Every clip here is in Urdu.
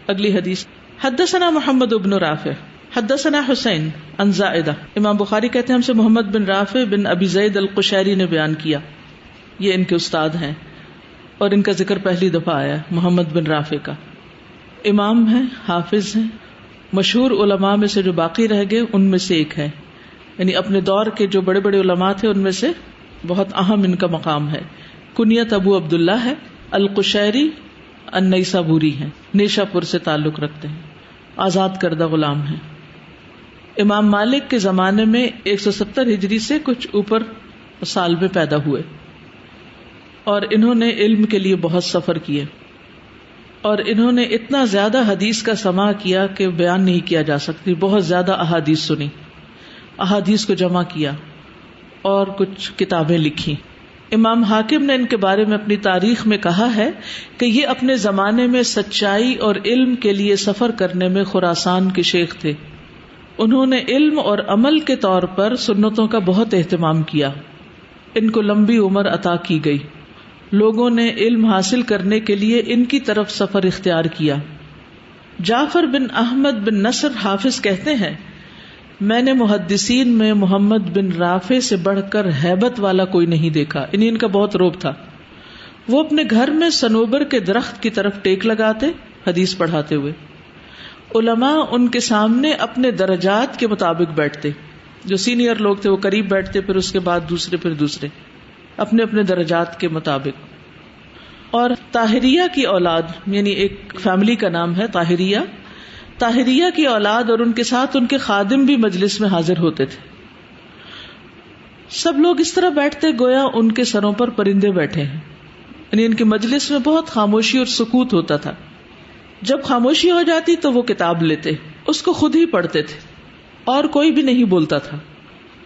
اگلی حدیث، حدثنا محمد بن رافع حدثنا حسین عن زائدہ. امام بخاری کہتے ہیں ہم سے محمد بن رافع بن ابی زید القشیری نے بیان کیا، یہ ان کے استاد ہیں اور ان کا ذکر پہلی دفعہ آیا. محمد بن رافع کا امام ہیں، حافظ ہیں، مشہور علماء میں سے جو باقی رہ گئے ان میں سے ایک ہے، یعنی اپنے دور کے جو بڑے بڑے علماء تھے ان میں سے بہت اہم ان کا مقام ہے. کنیت ابو عبداللہ ہے، القشیری النیسابوری ہیں، نیشا پور سے تعلق رکھتے ہیں، آزاد کردہ غلام ہیں. امام مالک کے زمانے میں 170 ہجری سے کچھ اوپر سال میں پیدا ہوئے اور انہوں نے علم کے لیے بہت سفر کیے اور انہوں نے اتنا زیادہ حدیث کا سماع کیا کہ بیان نہیں کیا جا سکتی. بہت زیادہ احادیث سنی، احادیث کو جمع کیا اور کچھ کتابیں لکھی. امام حاکم نے ان کے بارے میں اپنی تاریخ میں کہا ہے کہ یہ اپنے زمانے میں سچائی اور علم کے لیے سفر کرنے میں خراسان کے شیخ تھے. انہوں نے علم اور عمل کے طور پر سنتوں کا بہت اہتمام کیا. ان کو لمبی عمر عطا کی گئی. لوگوں نے علم حاصل کرنے کے لیے ان کی طرف سفر اختیار کیا. جعفر بن احمد بن نصر حافظ کہتے ہیں میں نے محدثین میں محمد بن رافع سے بڑھ کر ہیبت والا کوئی نہیں دیکھا. ان کا بہت روب تھا. وہ اپنے گھر میں صنوبر کے درخت کی طرف ٹیک لگاتے حدیث پڑھاتے ہوئے. علماء ان کے سامنے اپنے درجات کے مطابق بیٹھتے. جو سینئر لوگ تھے وہ قریب بیٹھتے، پھر اس کے بعد دوسرے، پھر دوسرے، اپنے اپنے درجات کے مطابق. اور طاہریہ کی اولاد، یعنی ایک فیملی کا نام ہے طاہریہ کی اولاد اور ان کے ساتھ ان کے خادم بھی مجلس میں حاضر ہوتے تھے. سب لوگ اس طرح بیٹھتے گویا ان کے سروں پر پرندے بیٹھے ہیں. یعنی ان کی مجلس میں بہت خاموشی اور سکوت ہوتا تھا. جب خاموشی ہو جاتی تو وہ کتاب لیتے، اس کو خود ہی پڑھتے تھے اور کوئی بھی نہیں بولتا تھا.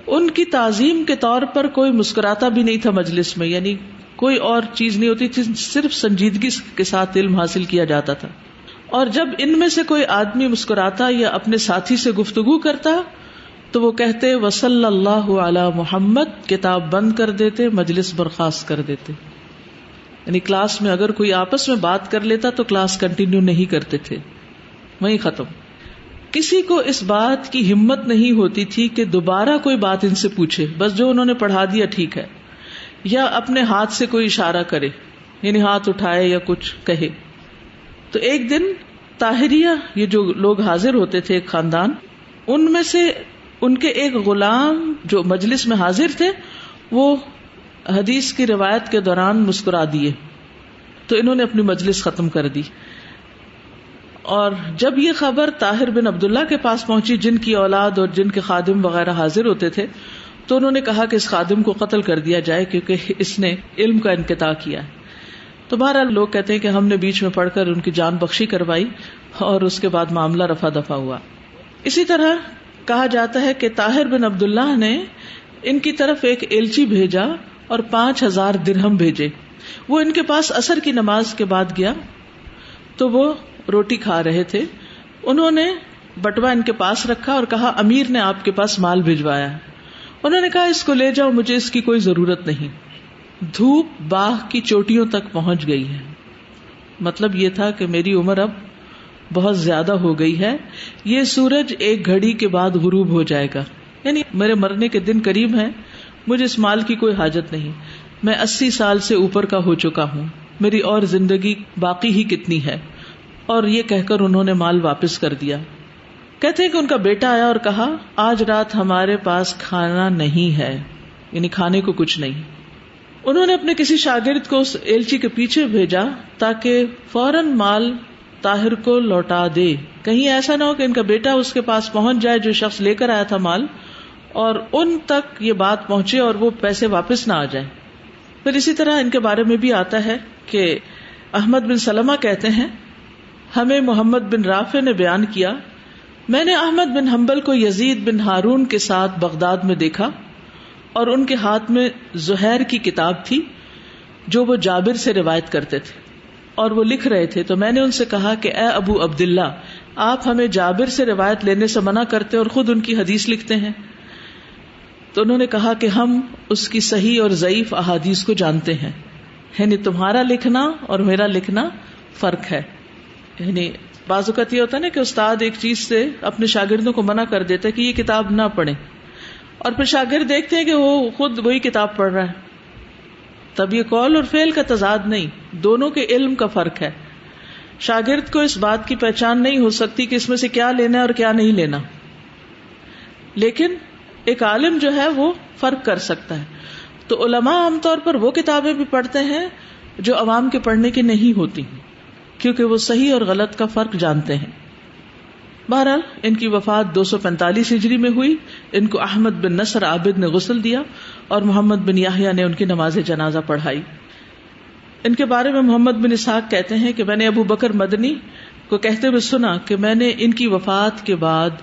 ان کی تعظیم کے طور پر کوئی مسکراتا بھی نہیں تھا مجلس میں، یعنی کوئی اور چیز نہیں ہوتی تھی، صرف سنجیدگی کے ساتھ علم حاصل کیا جاتا تھا. اور جب ان میں سے کوئی آدمی مسکراتا یا اپنے ساتھی سے گفتگو کرتا تو وہ کہتے وصلی اللہ علی محمد، کتاب بند کر دیتے، مجلس برخاست کر دیتے. یعنی کلاس میں اگر کوئی آپس میں بات کر لیتا تو کلاس کنٹینیو نہیں کرتے تھے، وہیں ختم. کسی کو اس بات کی ہمت نہیں ہوتی تھی کہ دوبارہ کوئی بات ان سے پوچھے، بس جو انہوں نے پڑھا دیا ٹھیک ہے، یا اپنے ہاتھ سے کوئی اشارہ کرے، یعنی ہاتھ اٹھائے یا کچھ کہے. تو ایک دن طاہریہ، یہ جو لوگ حاضر ہوتے تھے ایک خاندان، ان میں سے ان کے ایک غلام جو مجلس میں حاضر تھے وہ حدیث کی روایت کے دوران مسکرا دیے تو انہوں نے اپنی مجلس ختم کر دی. اور جب یہ خبر طاہر بن عبداللہ کے پاس پہنچی جن کی اولاد اور جن کے خادم وغیرہ حاضر ہوتے تھے تو انہوں نے کہا کہ اس خادم کو قتل کر دیا جائے کیونکہ اس نے علم کا انقطاع کیا ہے. تو بہرحال لوگ کہتے ہیں کہ ہم نے بیچ میں پڑھ کر ان کی جان بخشی کروائی اور اس کے بعد معاملہ رفع دفع ہوا. اسی طرح کہا جاتا ہے کہ طاہر بن عبداللہ نے ان کی طرف ایک ایلچی بھیجا اور 5000 درہم بھیجے. وہ ان کے پاس عصر کی نماز کے بعد گیا تو وہ روٹی کھا رہے تھے. انہوں نے بٹوا ان کے پاس رکھا اور کہا امیر نے آپ کے پاس مال بھجوایا ہے. انہوں نے کہا اس کو لے جاؤ، مجھے اس کی کوئی ضرورت نہیں. دھوپ باغ کی چوٹیوں تک پہنچ گئی ہے. مطلب یہ تھا کہ میری عمر اب بہت زیادہ ہو گئی ہے، یہ سورج ایک گھڑی کے بعد غروب ہو جائے گا، یعنی میرے مرنے کے دن قریب ہیں، مجھے اس مال کی کوئی حاجت نہیں. میں 80 سال سے اوپر کا ہو چکا ہوں، میری اور زندگی باقی ہی کتنی ہے. اور یہ کہہ کر انہوں نے مال واپس کر دیا. کہتے ہیں کہ ان کا بیٹا آیا اور کہا آج رات ہمارے پاس کھانا نہیں ہے، یعنی کھانے کو کچھ نہیں. انہوں نے اپنے کسی شاگرد کو اس ایلچی کے پیچھے بھیجا تاکہ فوراً مال طاہر کو لوٹا دے. کہیں ایسا نہ ہو کہ ان کا بیٹا اس کے پاس پہنچ جائے جو شخص لے کر آیا تھا مال، اور ان تک یہ بات پہنچے اور وہ پیسے واپس نہ آ جائیں. پھر اسی طرح ان کے بارے میں بھی آتا ہے کہ احمد بن سلمہ کہتے ہیں ہمیں محمد بن رافع نے بیان کیا، میں نے احمد بن حنبل کو یزید بن ہارون کے ساتھ بغداد میں دیکھا اور ان کے ہاتھ میں زہیر کی کتاب تھی جو وہ جابر سے روایت کرتے تھے اور وہ لکھ رہے تھے. تو میں نے ان سے کہا کہ اے ابو عبداللہ، آپ ہمیں جابر سے روایت لینے سے منع کرتے اور خود ان کی حدیث لکھتے ہیں. تو انہوں نے کہا کہ ہم اس کی صحیح اور ضعیف احادیث کو جانتے ہیں، یعنی تمہارا لکھنا اور میرا لکھنا فرق ہے. یعنی بعض اوقات یہ ہوتا ہے نا کہ استاد ایک چیز سے اپنے شاگردوں کو منع کر دیتا ہے کہ یہ کتاب نہ پڑھیں، اور پھر شاگرد دیکھتے ہیں کہ وہ خود وہی کتاب پڑھ رہا ہے. تب یہ قول اور فعل کا تضاد نہیں، دونوں کے علم کا فرق ہے. شاگرد کو اس بات کی پہچان نہیں ہو سکتی کہ اس میں سے کیا لینا ہے اور کیا نہیں لینا، لیکن ایک عالم جو ہے وہ فرق کر سکتا ہے. تو علماء عام طور پر وہ کتابیں بھی پڑھتے ہیں جو عوام کے پڑھنے کی نہیں ہوتی، کیونکہ وہ صحیح اور غلط کا فرق جانتے ہیں. بہرحال ان کی وفات 245 ہجری میں ہوئی. ان کو احمد بن نصر عابد نے غسل دیا اور محمد بن یحییٰ نے ان کی نماز جنازہ پڑھائی. ان کے بارے میں محمد بن اسحاق کہتے ہیں کہ میں نے ابو بکر مدنی کو کہتے ہوئے سنا کہ میں نے ان کی وفات کے بعد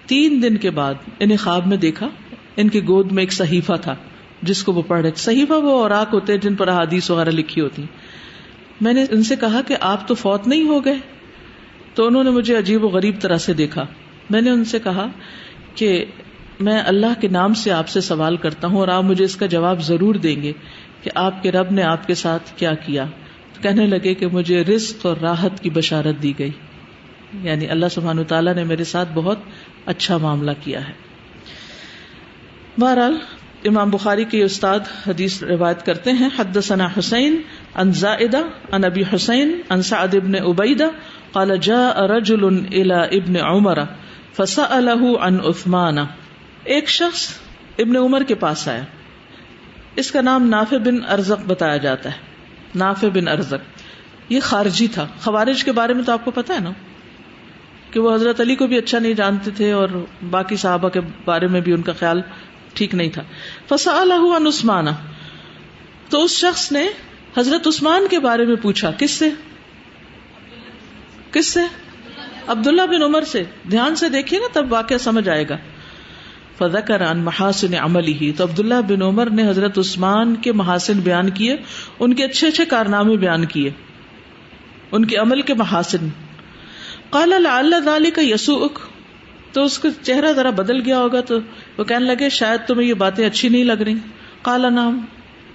3 دن کے بعد انہیں خواب میں دیکھا. ان کی گود میں ایک صحیفہ تھا جس کو وہ پڑھ رہے. صحیفہ وہ اوراق ہوتے ہیں جن پر احادیث وغیرہ لکھی ہوتی. میں نے ان سے کہا کہ آپ تو فوت نہیں ہو گئے؟ تو انہوں نے مجھے عجیب و غریب طرح سے دیکھا. میں نے ان سے کہا کہ میں اللہ کے نام سے آپ سے سوال کرتا ہوں اور آپ مجھے اس کا جواب ضرور دیں گے کہ آپ کے رب نے آپ کے ساتھ کیا کیا. تو کہنے لگے کہ مجھے رزق اور راحت کی بشارت دی گئی، یعنی اللہ سبحانہ وتعالیٰ نے میرے ساتھ بہت اچھا معاملہ کیا ہے. بہرحال امام بخاری کے استاد حدیث روایت کرتے ہیں حدثنا حسین عن زائدہ عن ابی حسین عن سعد بن عبیدہ قال جاء رجل الى ابن عمر فسأله عن عثمان. ایک شخص ابن عمر کے پاس آیا. اس کا نام نافع بن ارزق بتایا جاتا ہے. نافع بن ارزق یہ خارجی تھا. خوارج کے بارے میں تو آپ کو پتا ہے نا کہ وہ حضرت علی کو بھی اچھا نہیں جانتے تھے اور باقی صحابہ کے بارے میں بھی ان کا خیال ٹھیک نہیں تھا. فسألہ عن عثمان، تو اس شخص نے حضرت عثمان کے بارے میں پوچھا. کس سے؟ عبداللہ بن عمر سے. دھیان سے دیکھیے نا تب واقعہ سمجھ آئے گا. فذکر عن محاسن عملہ، تو عبداللہ بن عمر نے حضرت عثمان کے محاسن بیان کیے، ان کے اچھے اچھے کارنامے بیان کیے، ان کے عمل کے محاسن. قال لعل ذلک یسوءک، تو اس کا چہرہ ذرا بدل گیا ہوگا تو وہ کہنے لگے شاید تمہیں یہ باتیں اچھی نہیں لگ رہی. قال نعم،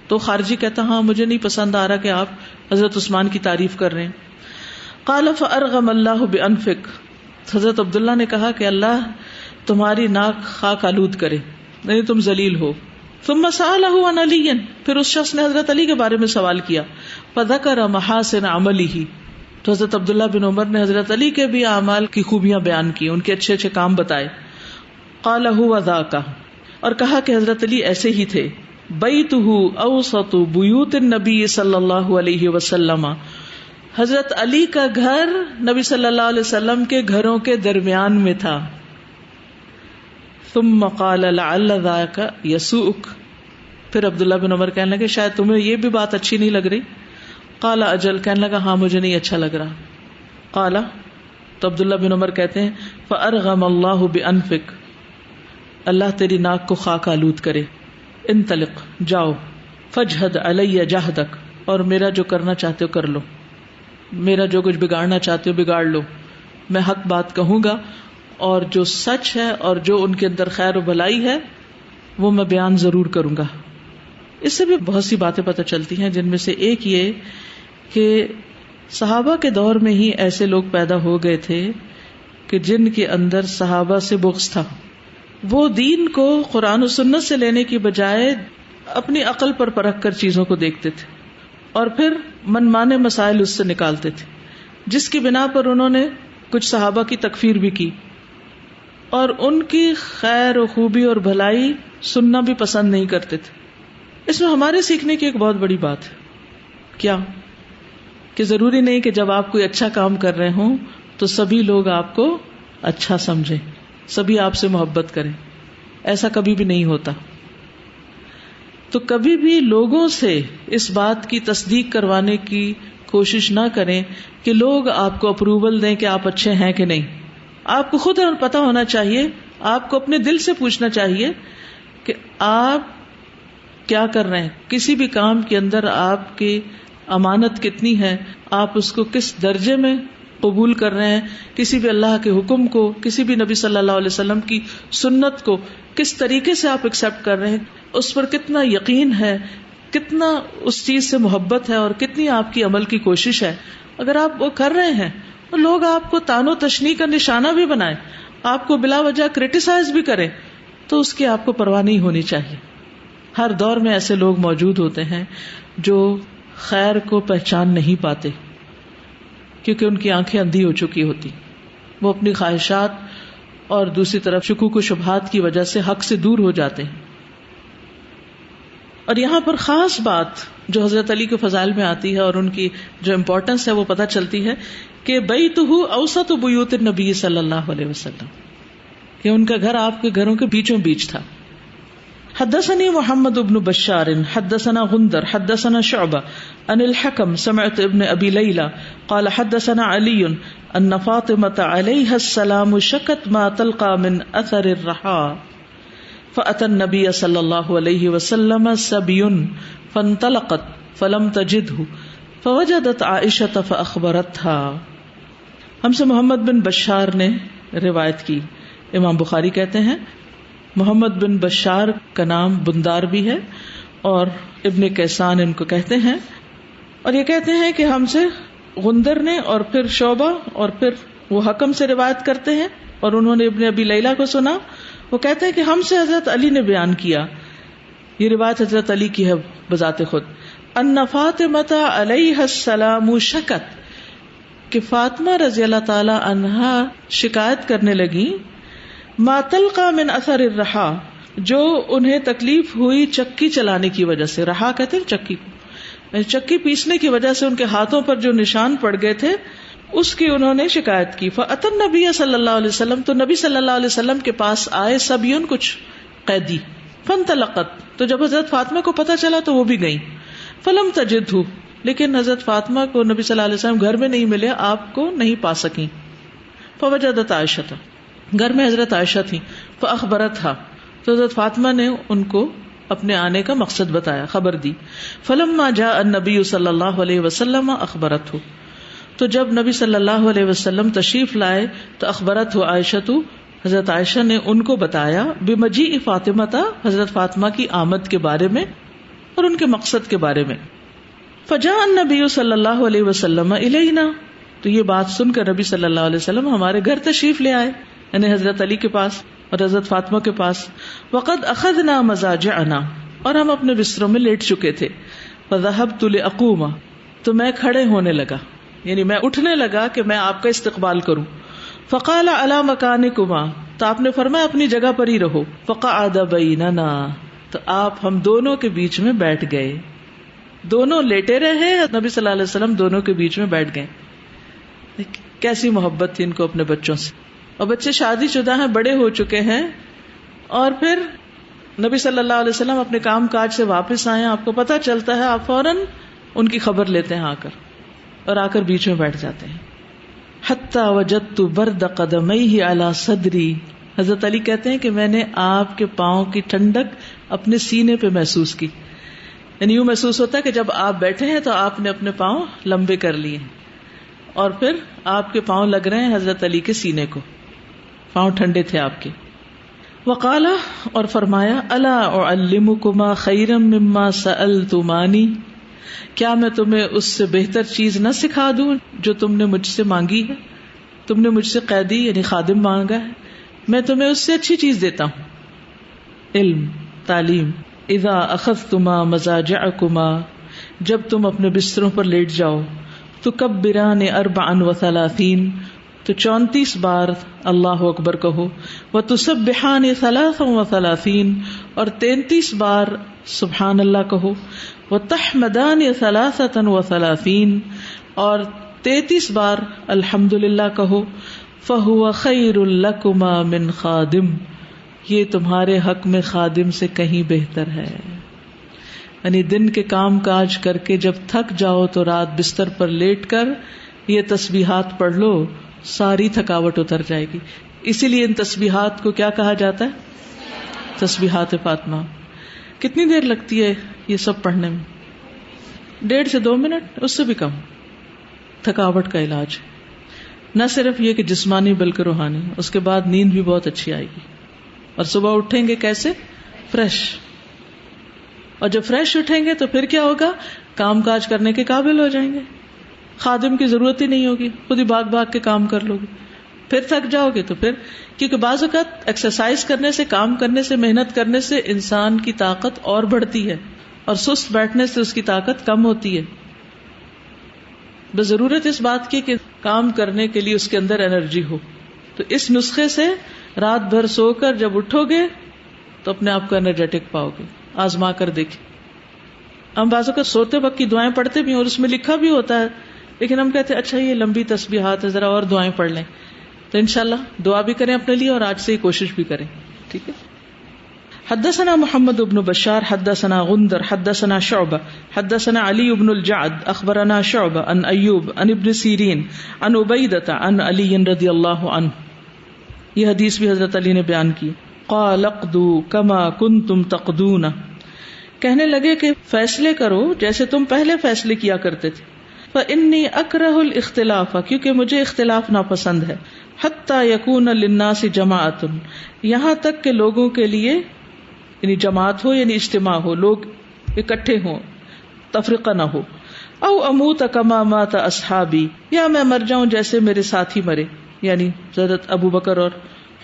تو خارجی کہتا ہاں مجھے نہیں پسند آ رہا کہ آپ حضرت عثمان کی تعریف کر رہے ہیں. قال فارغم اللہ بانفک، حضرت عبداللہ نے کہا کہ اللہ تمہاری ناک خاک آلود کرے، نہیں تم ذلیل ہو. ثم سألہ عن علی، پھر اس شخص نے حضرت علی کے بارے میں سوال کیا. فذکر محاسن عملہ، تو حضرت عبداللہ بن عمر نے حضرت علی کے بھی اعمال کی خوبیاں بیان کی، ان کے اچھے اچھے کام بتائے. قال هو ذاک، اور کہا کہ حضرت علی ایسے ہی تھے. بیتہ اوسط بیوت النبی صلی اللہ علیہ وسلم، حضرت علی کا گھر نبی صلی اللہ علیہ وسلم کے گھروں کے درمیان میں تھا. ثم قال لعل ذاک یسوءک، پھر عبداللہ بن عمر کہنے لگے شاید تمہیں یہ بھی بات اچھی نہیں لگ رہی. قال اجل، کہنے لگا ہاں مجھے نہیں اچھا لگ رہا. قال، تو عبداللہ بن عمر کہتے ہیں فارغم اللہ بانفک، اللہ تیری ناک کو خاک آلود کرے. انطلق، جاؤ. فجہد علی جہدک، اور میرا جو کرنا چاہتے ہو کر لو، میرا جو کچھ بگاڑنا چاہتے ہو بگاڑ لو. میں حق بات کہوں گا اور جو سچ ہے اور جو ان کے اندر خیر و بھلائی ہے وہ میں بیان ضرور کروں گا. اس سے بھی بہت سی باتیں پتہ چلتی ہیں، جن میں سے ایک یہ کہ صحابہ کے دور میں ہی ایسے لوگ پیدا ہو گئے تھے کہ جن کے اندر صحابہ سے بغض تھا. وہ دین کو قرآن و سنت سے لینے کی بجائے اپنی عقل پر پرکھ کر چیزوں کو دیکھتے تھے اور پھر منمانے مسائل اس سے نکالتے تھے، جس کی بنا پر انہوں نے کچھ صحابہ کی تکفیر بھی کی اور ان کی خیر و خوبی اور بھلائی سننا بھی پسند نہیں کرتے تھے. اس میں ہمارے سیکھنے کی ایک بہت بڑی بات ہے. کیا کہ ضروری نہیں کہ جب آپ کوئی اچھا کام کر رہے ہوں تو سبھی لوگ آپ کو اچھا سمجھیں، سبھی آپ سے محبت کریں. ایسا کبھی بھی نہیں ہوتا. تو کبھی بھی لوگوں سے اس بات کی تصدیق کروانے کی کوشش نہ کریں کہ لوگ آپ کو اپروول دیں کہ آپ اچھے ہیں کہ نہیں. آپ کو خود پتا ہونا چاہیے، آپ کو اپنے دل سے پوچھنا چاہیے کہ آپ کیا کر رہے ہیں. کسی بھی کام کے اندر آپ کی امانت کتنی ہے، آپ اس کو کس درجے میں قبول کر رہے ہیں، کسی بھی اللہ کے حکم کو، کسی بھی نبی صلی اللہ علیہ وسلم کی سنت کو کس طریقے سے آپ ایکسپٹ کر رہے ہیں، اس پر کتنا یقین ہے، کتنا اس چیز سے محبت ہے اور کتنی آپ کی عمل کی کوشش ہے. اگر آپ وہ کر رہے ہیں لوگ آپ کو تان و تشنیع کا نشانہ بھی بنائیں، آپ کو بلا وجہ کرٹیسائز بھی کریں، تو اس کی آپ کو پرواہ نہیں ہونی چاہیے. ہر دور میں ایسے لوگ موجود ہوتے ہیں جو خیر کو پہچان نہیں پاتے کیونکہ ان کی آنکھیں اندھی ہو چکی ہوتی. وہ اپنی خواہشات اور دوسری طرف شکوک و شبہات کی وجہ سے حق سے دور ہو جاتے ہیں. اور یہاں پر خاص بات جو حضرت علی کے فضائل میں آتی ہے اور ان کی جو امپورٹنس ہے وہ پتہ چلتی ہے کہ بیتہ اوسط بیوت النبی صلی اللہ علیہ وسلم، کہ ان کا گھر آپ کے گھروں کے بیچوں بیچ تھا. حدثني محمد بن بشار حدثنا غندر حدثنا شعبہ عن الحكم سمعت ابن ابی لیلى قال حدثنا علی ان فاطمة علیہ السلام شکت ما تلقى من اثر الرحى فأتى النبي صلی اللہ علیہ وسلم سبی فانطلقت فلم تجده فوجدت عائشة فأخبرتها. ہم سے محمد بن بشار نے روایت کی. امام بخاری کہتے ہیں محمد بن بشار کا نام بندار بھی ہے اور ابن کیسان ان کو کہتے ہیں، اور یہ کہتے ہیں کہ ہم سے غندر نے اور پھر شعبہ اور پھر وہ حکم سے روایت کرتے ہیں، اور انہوں نے ابن ابی لیلہ کو سنا. وہ کہتے ہیں کہ ہم سے حضرت علی نے بیان کیا، یہ روایت حضرت علی کی ہے بذات خود، ان فاطمہ علیہ السلام شکت، کہ فاطمہ رضی اللہ تعالی عنہا شکایت کرنے لگی، ما تلقى من اثر الرحى، جو انہیں تکلیف ہوئی چکی چلانے کی وجہ سے. رحا کہتے ہیں چکی کو، چکی پیسنے کی وجہ سے ان کے ہاتھوں پر جو نشان پڑ گئے تھے اس کی انہوں نے شکایت کی. فأتى النبي صلی اللہ علیہ وسلم، تو نبی صلی اللہ علیہ وسلم کے پاس آئے سبیون، کچھ قیدی. فانطلقت، تو جب حضرت فاطمہ کو پتہ چلا تو وہ بھی گئیں. فلم تجدہ، لیکن حضرت فاطمہ کو نبی صلی اللہ علیہ وسلم گھر میں نہیں ملے، آپ کو نہیں پا سکیں. فوجدت عائشہ، گھر میں حضرت عائشہ تھی. فاخبرتها، تو حضرت فاطمہ نے ان کو اپنے آنے کا مقصد بتایا، خبر دی. فلما جاء النبی صلی اللہ علیہ وسلم اخبرته، تو جب نبی صلی اللہ علیہ وسلم تشریف لائے تو اخبرته عائشہ، حضرت عائشہ نے ان کو بتایا، بمجیء فاطمہ، حضرت فاطمہ کی آمد کے بارے میں اور ان کے مقصد کے بارے میں. فجاء النبی صلی اللہ علیہ وسلم الینا، تو یہ بات سن کر نبی صلی اللہ علیہ وسلم ہمارے گھر تشریف لے آئے، یعنی حضرت علی کے پاس اور حضرت فاطمہ کے پاس. وقد اخذنا مضاجعنا، اور ہم اپنے بستروں میں لیٹ چکے تھے. فذهبت لاقوم، تو میں کھڑے ہونے لگا، یعنی میں اٹھنے لگا کہ میں آپ کا استقبال کروں. فقال علی مکانکما، تو آپ نے فرمایا اپنی جگہ پر ہی رہو. فقعد بیننا، تو آپ ہم دونوں کے بیچ میں بیٹھ گئے. دونوں لیٹے رہے، نبی صلی اللہ علیہ وسلم دونوں کے بیچ میں بیٹھ گئے. کیسی محبت تھی ان کو اپنے بچوں سے. اور بچے شادی شدہ ہیں، بڑے ہو چکے ہیں، اور پھر نبی صلی اللہ علیہ وسلم اپنے کام کاج سے واپس آئے، آپ کو پتہ چلتا ہے، آپ فوراً ان کی خبر لیتے ہیں آ کر بیچ میں بیٹھ جاتے ہیں. حتی وجدت برد قدمیہ علی صدری، حضرت علی کہتے ہیں کہ میں نے آپ کے پاؤں کی ٹھنڈک اپنے سینے پہ محسوس کی. یعنی یوں محسوس ہوتا ہے کہ جب آپ بیٹھے ہیں تو آپ نے اپنے پاؤں لمبے کر لیے اور پھر آپ کے پاؤں لگ رہے ہیں حضرت علی کے سینے کو، پاؤں ٹھنڈے تھے آپ کے. وقال، اور فرمایا، الا اعلمکما خیرا مما سألتمانی، کیا میں تمہیں اس سے بہتر چیز نہ سکھا دوں جو تم نے مجھ سے مانگی ہے. تم نے مجھ سے قیدی یعنی خادم مانگا ہے، میں تمہیں اس سے اچھی چیز دیتا ہوں، علم، تعلیم. اذا اخذتما مضاجعکما، جب تم اپنے بستروں پر لیٹ جاؤ، تکبران 34، تو 34 بار اللہ اکبر کہو. وتسبحان 33، اور 33 بار سبحان اللہ کہو. وتحمدان 33، اور 33 بار الحمدللہ کہو. فہو خیر لکما من خادم، یہ تمہارے حق میں خادم سے کہیں بہتر ہے. یعنی دن کے کام کاج کر کے جب تھک جاؤ تو رات بستر پر لیٹ کر یہ تسبیحات پڑھ لو، ساری تھکاوٹ اتر جائے گی. اسی لیے ان تسبیحات کو کیا کہا جاتا ہے؟ تسبیحات فاطمہ. کتنی دیر لگتی ہے یہ سب پڑھنے میں؟ 1.5 سے 2 منٹ، اس سے بھی کم. تھکاوٹ کا علاج نہ صرف یہ کہ جسمانی بلکہ روحانی، اس کے بعد نیند بھی بہت اچھی آئے گی، اور صبح اٹھیں گے کیسے؟ فریش. اور جب فریش اٹھیں گے تو پھر کیا ہوگا؟ کام کاج کرنے کے قابل ہو جائیں گے. خادم کی ضرورت ہی نہیں ہوگی، خود ہی بھاگ بھاگ کے کام کر لو گے. پھر تھک جاؤ گے تو پھر، کیونکہ بعض اوقات ایکسرسائز کرنے سے، کام کرنے سے، محنت کرنے سے انسان کی طاقت اور بڑھتی ہے، اور سست بیٹھنے سے اس کی طاقت کم ہوتی ہے. بس ضرورت اس بات کی کہ کام کرنے کے لیے اس کے اندر انرجی ہو. تو اس نسخے سے رات بھر سو کر جب اٹھو گے تو اپنے آپ کو انرجیٹک پاؤ گے. آزما کر دیکھیں. ہم بعضوں کا سوتے وقت کی دعائیں پڑھتے بھی ہیں اور اس میں لکھا بھی ہوتا ہے، لیکن ہم کہتے ہیں اچھا یہ لمبی تسبیحات ہے، ذرا اور دعائیں پڑھ لیں. تو انشاءاللہ دعا بھی کریں اپنے لیے اور آج سے ہی کوشش بھی کریں. ٹھیک ہے. حدثنا محمد بن بشار حدثنا غندر حدثنا شعبہ حدثنا علی بن الجعد اخبرنا شعبہ عن ایوب عن ابن سیرین عن عبیدۃ عن علی رضی اللہ عنہ. یہ حدیث بھی حضرت علی نے بیان کی. قال اقضوا كما كنتم تقضون، کہنے لگے کہ فیصلے کرو جیسے تم پہلے فیصلے کیا کرتے تھے. فإنی اکرہ الاختلاف، کیونکہ مجھے اختلاف ناپسند ہے. حتی یکون للناس جماعت، یہاں تک کہ لوگوں کے لیے یعنی جماعت ہو، یعنی اجتماع ہو، لوگ اکٹھے ہوں، تفرقہ نہ ہو. او اموت کما مات اصحابی، یا میں مر جاؤں جیسے میرے ساتھی مرے، یعنی حضرت ابو بکر اور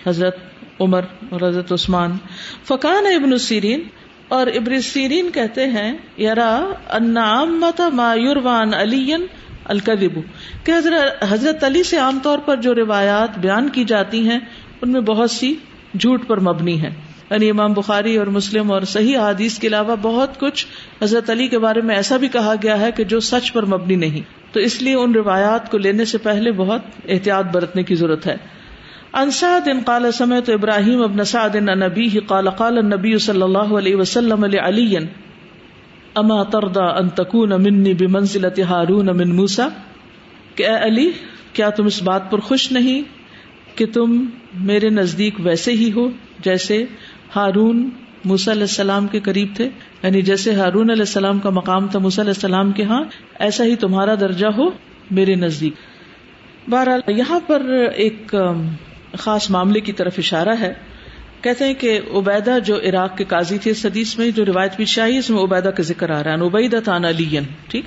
حضرت عمر اور حضرت عثمان. فکان ابن سیرین، اور ابن سیرین کہتے ہیں یرا ان عامۃ ما یروی عن علی الکذب، کہ حضرت علی سے عام طور پر جو روایات بیان کی جاتی ہیں ان میں بہت سی جھوٹ پر مبنی ہیں. یعنی امام بخاری اور مسلم اور صحیح احادیث کے علاوہ بہت کچھ حضرت علی کے بارے میں ایسا بھی کہا گیا ہے کہ جو سچ پر مبنی نہیں. تو اس لیے ان روایات کو لینے سے پہلے بہت احتیاط برتنے کی ضرورت ہے. عن سعد قال سمعت ابراہیم ابن سعد عن ابیہ قال قال النبی صلی اللہ علیہ وسلم لعلی اما ترضى ان تكون منی بمنزلۃ ہارون من موسیٰ، کہ اے علی کیا تم اس بات پر خوش نہیں کہ تم میرے نزدیک ویسے ہی ہو جیسے ہارون موسیٰ علیہ السلام کے قریب تھے، یعنی جیسے ہارون علیہ السلام کا مقام تھا موسیٰ علیہ السلام کے ہاں، ایسا ہی تمہارا درجہ ہو میرے نزدیک. بہرحال یہاں پر ایک خاص معاملے کی طرف اشارہ ہے. کہتے ہیں کہ عبیدہ جو عراق کے قاضی تھے، اس حدیث میں جو روایت پیش آئی اس میں عبیدہ کا ذکر آ رہا ہے، عبیدہ عن علی. ٹھیک،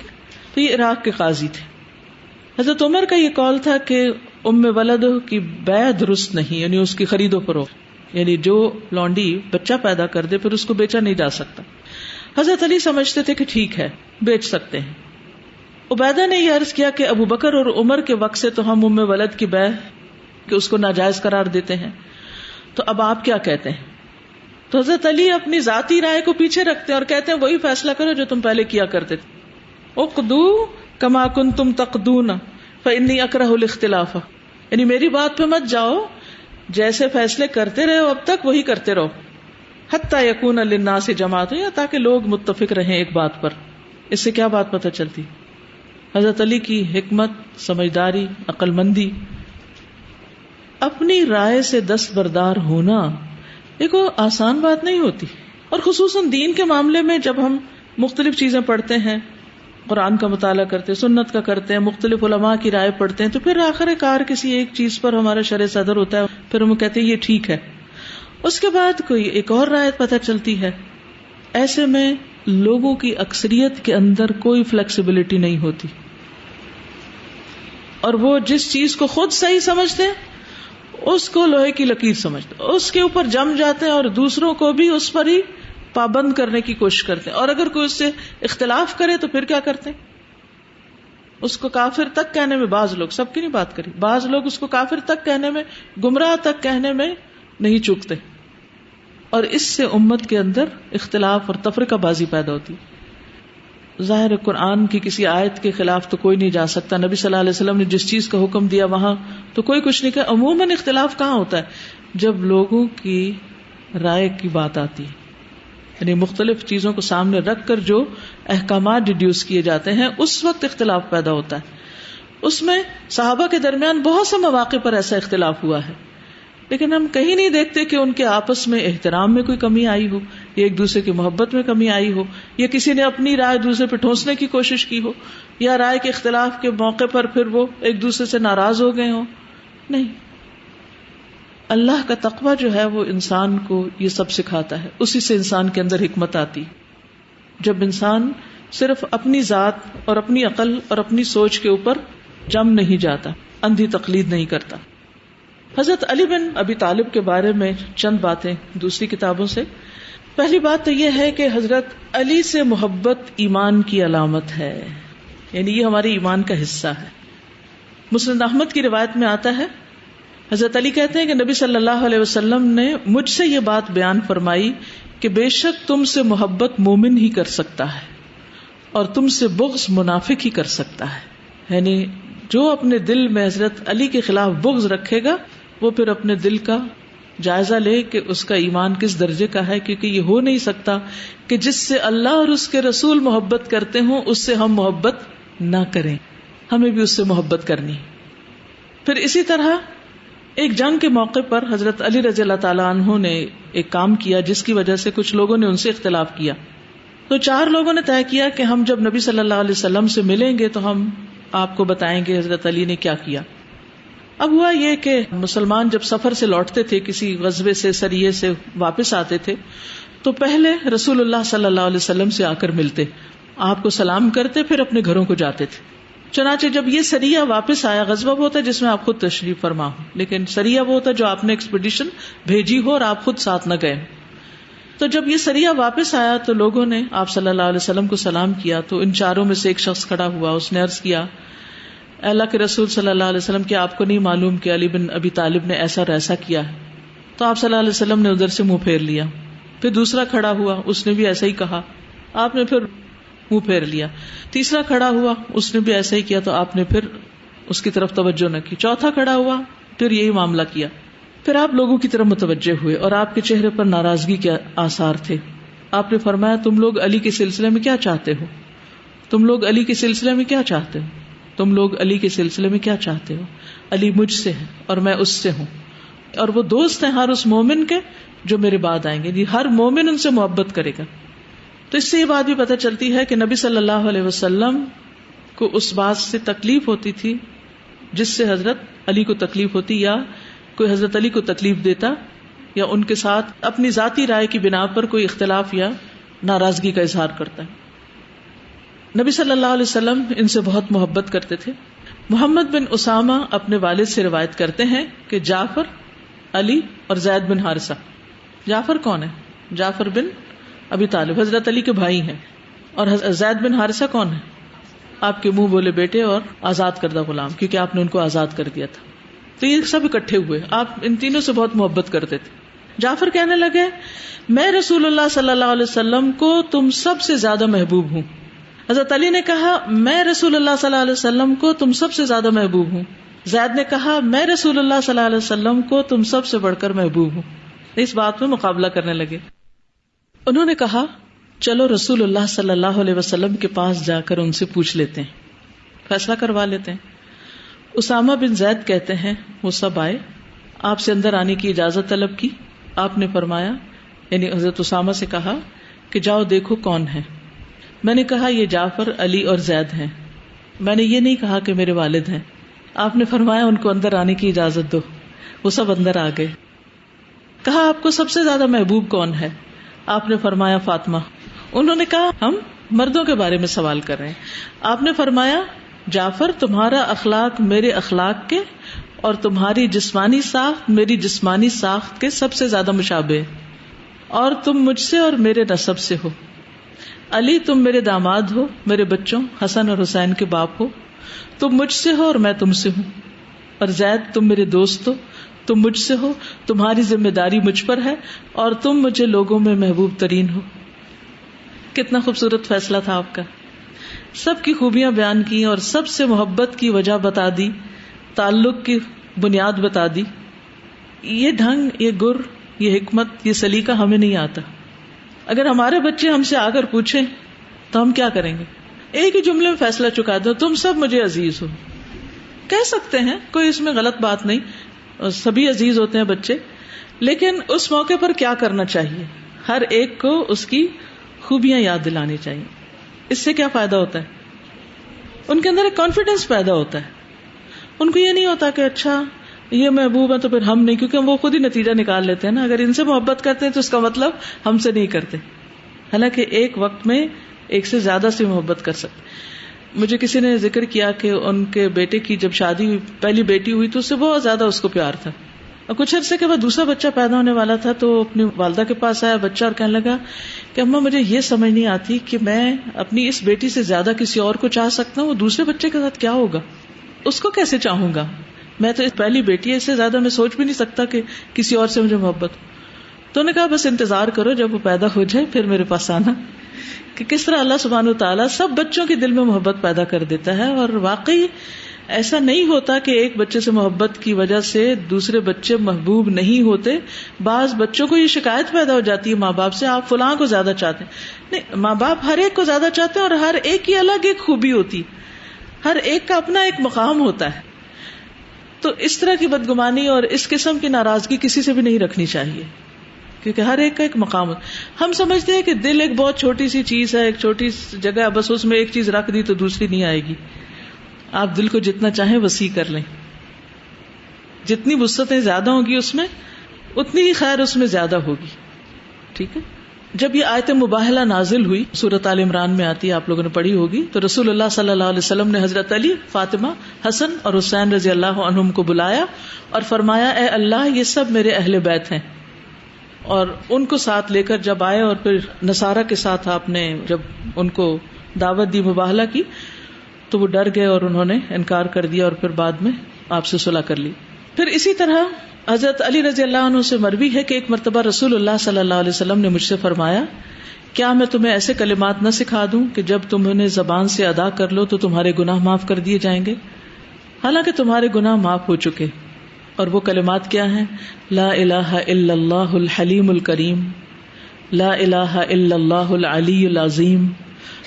تو یہ عراق کے قاضی تھے. حضرت عمر کا یہ قول تھا کہ ام ولد کی بیع درست نہیں، یعنی اس کی خرید و فروخت، یعنی جو لونڈی بچہ پیدا کر دے پھر اس کو بیچا نہیں جا سکتا. حضرت علی سمجھتے تھے کہ ٹھیک ہے بیچ سکتے ہیں. عبیدہ نے یہ عرض کیا کہ ابو بکر اور عمر کے وقت سے تو ہم ام ولد کی بیع کہ اس کو ناجائز قرار دیتے ہیں، تو اب آپ کیا کہتے ہیں؟ تو حضرت علی اپنی ذاتی رائے کو پیچھے رکھتے ہیں اور کہتے ہیں وہی فیصلہ کرو جو تم پہلے کیا کرتے تھے. اقضوا کما کنتم تقضون فانی اکرہ الاختلاف، یعنی میری بات پہ مت جاؤ، جیسے فیصلے کرتے رہے ہو اب تک وہی کرتے رہو. حتی یکون للناس جماعت، یا تاکہ لوگ متفق رہیں ایک بات پر. اس سے کیا بات پتہ چلتی؟ حضرت علی کی حکمت، سمجھداری، عقل مندی. اپنی رائے سے دستبردار ہونا یہ کوئی آسان بات نہیں ہوتی، اور خصوصاً دین کے معاملے میں جب ہم مختلف چیزیں پڑھتے ہیں، قرآن کا مطالعہ کرتے ہیں، سنت کا کرتے ہیں، مختلف علماء کی رائے پڑھتے ہیں، تو پھر آخر کار کسی ایک چیز پر ہمارا شرع صدر ہوتا ہے، پھر ہم کہتے ہیں یہ ٹھیک ہے. اس کے بعد کوئی ایک اور رائے پتہ چلتی ہے. ایسے میں لوگوں کی اکثریت کے اندر کوئی فلیکسیبلٹی نہیں ہوتی، اور وہ جس چیز کو خود صحیح سمجھتے ہیں اس کو لوہے کی لکیر سمجھتے ہیں، اس کے اوپر جم جاتے ہیں اور دوسروں کو بھی اس پر ہی پابند کرنے کی کوشش کرتے ہیں. اور اگر کوئی اس سے اختلاف کرے تو پھر کیا کرتے ہیں؟ اس کو کافر تک کہنے میں، بعض لوگ، سب کی نہیں بات کری، بعض لوگ اس کو کافر تک کہنے میں، گمراہ تک کہنے میں نہیں چوکتے. اور اس سے امت کے اندر اختلاف اور تفرقہ بازی پیدا ہوتی. ظاہر قرآن کی کسی آیت کے خلاف تو کوئی نہیں جا سکتا، نبی صلی اللہ علیہ وسلم نے جس چیز کا حکم دیا وہاں تو کوئی کچھ نہیں کہا. عموماً اختلاف کہاں ہوتا ہے؟ جب لوگوں کی رائے کی بات آتی ہے، یعنی مختلف چیزوں کو سامنے رکھ کر جو احکامات ڈیڈیوس کیے جاتے ہیں اس وقت اختلاف پیدا ہوتا ہے. اس میں صحابہ کے درمیان بہت سے مواقع پر ایسا اختلاف ہوا ہے، لیکن ہم کہیں نہیں دیکھتے کہ ان کے آپس میں احترام میں کوئی کمی آئی ہو، یا ایک دوسرے کی محبت میں کمی آئی ہو، یا کسی نے اپنی رائے دوسرے پہ ٹھونسنے کی کوشش کی ہو، یا رائے کے اختلاف کے موقع پر پھر وہ ایک دوسرے سے ناراض ہو گئے ہوں. نہیں، اللہ کا تقویٰ جو ہے وہ انسان کو یہ سب سکھاتا ہے، اسی سے انسان کے اندر حکمت آتی. جب انسان صرف اپنی ذات اور اپنی عقل اور اپنی سوچ کے اوپر جم نہیں جاتا، اندھی تقلید نہیں کرتا. حضرت علی بن ابی طالب کے بارے میں چند باتیں دوسری کتابوں سے. پہلی بات تو یہ ہے کہ حضرت علی سے محبت ایمان کی علامت ہے، یعنی یہ ہمارے ایمان کا حصہ ہے. مسند احمد کی روایت میں آتا ہے، حضرت علی کہتے ہیں کہ نبی صلی اللہ علیہ وسلم نے مجھ سے یہ بات بیان فرمائی کہ بے شک تم سے محبت مومن ہی کر سکتا ہے اور تم سے بغض منافق ہی کر سکتا ہے. یعنی جو اپنے دل میں حضرت علی کے خلاف بغض رکھے گا وہ پھر اپنے دل کا جائزہ لے کہ اس کا ایمان کس درجے کا ہے، کیونکہ یہ ہو نہیں سکتا کہ جس سے اللہ اور اس کے رسول محبت کرتے ہوں اس سے ہم محبت نہ کریں، ہمیں بھی اس سے محبت کرنی. پھر اسی طرح ایک جنگ کے موقع پر حضرت علی رضی اللہ تعالیٰ عنہ نے ایک کام کیا جس کی وجہ سے کچھ لوگوں نے ان سے اختلاف کیا. تو 4 لوگوں نے طے کیا کہ ہم جب نبی صلی اللہ علیہ وسلم سے ملیں گے تو ہم آپ کو بتائیں گے حضرت علی نے کیا کیا. اب ہوا یہ کہ مسلمان جب سفر سے لوٹتے تھے، کسی غزوے سے سریے سے واپس آتے تھے، تو پہلے رسول اللہ صلی اللہ علیہ وسلم سے آ کر ملتے، آپ کو سلام کرتے، پھر اپنے گھروں کو جاتے تھے. چنانچہ جب یہ سریہ واپس آیا، غزوہ وہ ہوتا ہے جس میں آپ خود تشریف فرما ہو، لیکن سریہ وہ ہوتا ہے جو آپ نے ایکسپیڈیشن بھیجی ہو اور آپ خود ساتھ نہ گئے. تو جب یہ سریہ واپس آیا تو لوگوں نے آپ صلی اللہ علیہ وسلم کو سلام کیا. تو ان 4 میں سے ایک شخص کھڑا ہوا، اس نے عرض کیا، اللہ کے رسول صلی اللہ علیہ وسلم کیا آپ کو نہیں معلوم کہ علی بن ابی طالب نے ایسا اور ایسا کیا ہے؟ تو آپ صلی اللہ علیہ وسلم نے ادھر سے منہ پھیر لیا. پھر دوسرا کھڑا ہوا، اس نے بھی ایسا ہی کہا، آپ نے پھر منہ پھیر لیا. تیسرا کھڑا ہوا، اس نے بھی ایسا ہی کیا، تو آپ نے پھر اس کی طرف توجہ نہ کی. چوتھا کھڑا ہوا، پھر یہی معاملہ کیا. پھر آپ لوگوں کی طرف متوجہ ہوئے اور آپ کے چہرے پر ناراضگی کے آثار تھے. آپ نے فرمایا، تم لوگ علی کے سلسلے میں کیا چاہتے ہو؟ تم لوگ علی کے سلسلے میں کیا چاہتے ہو؟ تم لوگ علی کے سلسلے میں کیا چاہتے ہو؟ علی مجھ سے ہے اور میں اس سے ہوں، اور وہ دوست ہیں ہر اس مومن کے جو میرے بعد آئیں گے. ہر مومن ان سے محبت کرے گا. تو اس سے یہ بات بھی پتہ چلتی ہے کہ نبی صلی اللہ علیہ وسلم کو اس بات سے تکلیف ہوتی تھی جس سے حضرت علی کو تکلیف ہوتی، یا کوئی حضرت علی کو تکلیف دیتا یا ان کے ساتھ اپنی ذاتی رائے کی بنا پر کوئی اختلاف یا ناراضگی کا اظہار کرتا ہے. نبی صلی اللہ علیہ وسلم ان سے بہت محبت کرتے تھے. محمد بن اسامہ اپنے والد سے روایت کرتے ہیں کہ جعفر، علی اور زید بن حارثہ. جعفر کون ہے؟ جعفر بن ابی طالب حضرت علی کے بھائی ہیں. اور زید بن حارثہ کون ہے؟ آپ کے منہ بولے بیٹے اور آزاد کردہ غلام، کیونکہ آپ نے ان کو آزاد کر دیا تھا. تو یہ سب اکٹھے ہوئے. آپ ان تینوں سے بہت محبت کرتے تھے. جعفر کہنے لگے، میں رسول اللہ صلی اللہ علیہ وسلم کو تم سب سے زیادہ محبوب ہوں. حضرت علی نے کہا، میں رسول اللہ صلی اللہ علیہ وسلم کو تم سب سے زیادہ محبوب ہوں. زید نے کہا، میں رسول اللہ صلی اللہ علیہ وسلم کو تم سب سے بڑھ کر محبوب ہوں. اس بات میں مقابلہ کرنے لگے. انہوں نے کہا، چلو رسول اللہ صلی اللہ علیہ وسلم کے پاس جا کر ان سے پوچھ لیتے ہیں، فیصلہ کروا لیتے ہیں. اسامہ بن زید کہتے ہیں وہ سب آئے، آپ سے اندر آنے کی اجازت طلب کی. آپ نے فرمایا، یعنی حضرت اسامہ سے کہا کہ جاؤ دیکھو کون ہے. میں نے کہا یہ جعفر، علی اور زید ہیں. میں نے یہ نہیں کہا کہ میرے والد ہیں. آپ نے فرمایا ان کو اندر آنے کی اجازت دو. وہ سب اندر آ گئے. کہا آپ کو سب سے زیادہ محبوب کون ہے؟ آپ نے فرمایا فاطمہ. انہوں نے کہا ہم مردوں کے بارے میں سوال کر رہے ہیں. آپ نے فرمایا جعفر، تمہارا اخلاق میرے اخلاق کے اور تمہاری جسمانی ساخت میری جسمانی ساخت کے سب سے زیادہ مشابہ، اور تم مجھ سے اور میرے نسب سے ہو. علی، تم میرے داماد ہو، میرے بچوں حسن اور حسین کے باپ ہو. تم مجھ سے ہو اور میں تم سے ہوں. اور زید، تم میرے دوست ہو، تم مجھ سے ہو، تمہاری ذمہ داری مجھ پر ہے اور تم مجھے لوگوں میں محبوب ترین ہو. کتنا خوبصورت فیصلہ تھا آپ کا. سب کی خوبیاں بیان کی اور سب سے محبت کی وجہ بتا دی، تعلق کی بنیاد بتا دی. یہ ڈھنگ، یہ گر، یہ حکمت، یہ سلیقہ ہمیں نہیں آتا. اگر ہمارے بچے ہم سے آ کر پوچھیں تو ہم کیا کریں گے؟ ایک ہی جملے میں فیصلہ چکا دو، تم سب مجھے عزیز ہو. کہہ سکتے ہیں، کوئی اس میں غلط بات نہیں، سبھی عزیز ہوتے ہیں بچے. لیکن اس موقع پر کیا کرنا چاہیے؟ ہر ایک کو اس کی خوبیاں یاد دلانی چاہیے. اس سے کیا فائدہ ہوتا ہے؟ ان کے اندر ایک کانفیڈینس پیدا ہوتا ہے. ان کو یہ نہیں ہوتا کہ اچھا یہ محبوب ہے تو پھر ہم نہیں، کیونکہ وہ خود ہی نتیجہ نکال لیتے ہیں نا. اگر ان سے محبت کرتے ہیں تو اس کا مطلب ہم سے نہیں کرتے. حالانکہ ایک وقت میں ایک سے زیادہ سے محبت کر سکتے. مجھے کسی نے ذکر کیا کہ ان کے بیٹے کی جب شادی ہوئی, پہلی بیٹی ہوئی تو اس سے بہت زیادہ اس کو پیار تھا, اور کچھ عرصے کے بعد دوسرا بچہ پیدا ہونے والا تھا تو اپنی والدہ کے پاس آیا بچہ اور کہنے لگا کہ اماں مجھے یہ سمجھ نہیں آتی کہ میں اپنی اس بیٹی سے زیادہ کسی اور کو چاہ سکتا ہوں, وہ دوسرے بچے کے ساتھ کیا ہوگا, اس کو کیسے چاہوں گا, میں تو پہلی بیٹی ہے, اس سے زیادہ میں سوچ بھی نہیں سکتا کہ کسی اور سے مجھے محبت. تو انہوں نے کہا بس انتظار کرو, جب وہ پیدا ہو جائے پھر میرے پاس آنا. کہ کس طرح اللہ سبحانہ وتعالیٰ سب بچوں کے دل میں محبت پیدا کر دیتا ہے, اور واقعی ایسا نہیں ہوتا کہ ایک بچے سے محبت کی وجہ سے دوسرے بچے محبوب نہیں ہوتے. بعض بچوں کو یہ شکایت پیدا ہو جاتی ہے ماں باپ سے, آپ فلاں کو زیادہ چاہتے ہیں. نہیں, ماں باپ ہر ایک کو زیادہ چاہتے ہیں, اور ہر ایک کی الگ ایک خوبی ہوتی, ہر ایک کا اپنا ایک مقام ہوتا ہے. تو اس طرح کی بدگمانی اور اس قسم کی ناراضگی کسی سے بھی نہیں رکھنی چاہیے, کیونکہ ہر ایک کا ایک مقام ہے. ہم سمجھتے ہیں کہ دل ایک بہت چھوٹی سی چیز ہے, ایک چھوٹی جگہ, بس اس میں ایک چیز رکھ دی تو دوسری نہیں آئے گی. آپ دل کو جتنا چاہیں وسیع کر لیں, جتنی وسعتیں زیادہ ہوں گی اس میں اتنی ہی خیر اس میں زیادہ ہوگی. ٹھیک ہے. جب یہ آیت مباہلہ نازل ہوئی, سورۃ آل عمران میں آتی ہے, آپ لوگوں نے پڑھی ہوگی, تو رسول اللہ صلی اللہ علیہ وسلم نے حضرت علی, فاطمہ, حسن اور حسین رضی اللہ عنہم کو بلایا اور فرمایا اے اللہ یہ سب میرے اہل بیت ہیں. اور ان کو ساتھ لے کر جب آئے, اور پھر نصارہ کے ساتھ آپ نے جب ان کو دعوت دی, مباہلہ کی, تو وہ ڈر گئے اور انہوں نے انکار کر دیا, اور پھر بعد میں آپ سے صلح کر لی. پھر اسی طرح حضرت علی رضی اللہ عنہ سے مروی ہے کہ ایک مرتبہ رسول اللہ صلی اللہ علیہ وسلم نے مجھ سے فرمایا کیا میں تمہیں ایسے کلمات نہ سکھا دوں کہ جب تم انہیں زبان سے ادا کر لو تو تمہارے گناہ معاف کر دیے جائیں گے, حالانکہ تمہارے گناہ معاف ہو چکے. اور وہ کلمات کیا ہیں؟ لا الہ الا اللہ الحلیم الکریم, لا الہ الا اللہ العلی العظیم,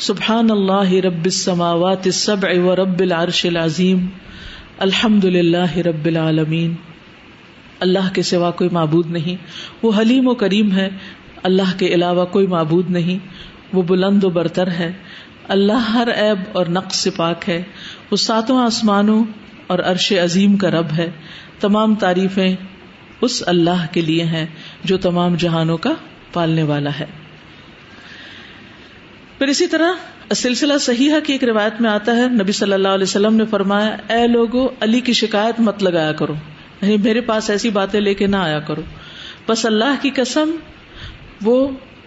سبحان اللہ رب السماوات السبع ورب العرش العظیم, الحمد للہ رب العالمین. اللہ کے سوا کوئی معبود نہیں, وہ حلیم و کریم ہے, اللہ کے علاوہ کوئی معبود نہیں, وہ بلند و برتر ہے, اللہ ہر عیب اور نقص سے پاک ہے, وہ ساتوں آسمانوں اور عرش عظیم کا رب ہے. تمام تعریفیں اس اللہ کے لیے ہیں جو تمام جہانوں کا پالنے والا ہے. پھر اسی طرح سلسلہ صحیحہ کی ایک روایت میں آتا ہے, نبی صلی اللہ علیہ وسلم نے فرمایا اے لوگو علی کی شکایت مت لگایا کرو, یعنی میرے پاس ایسی باتیں لے کے نہ آیا کرو, بس اللہ کی قسم وہ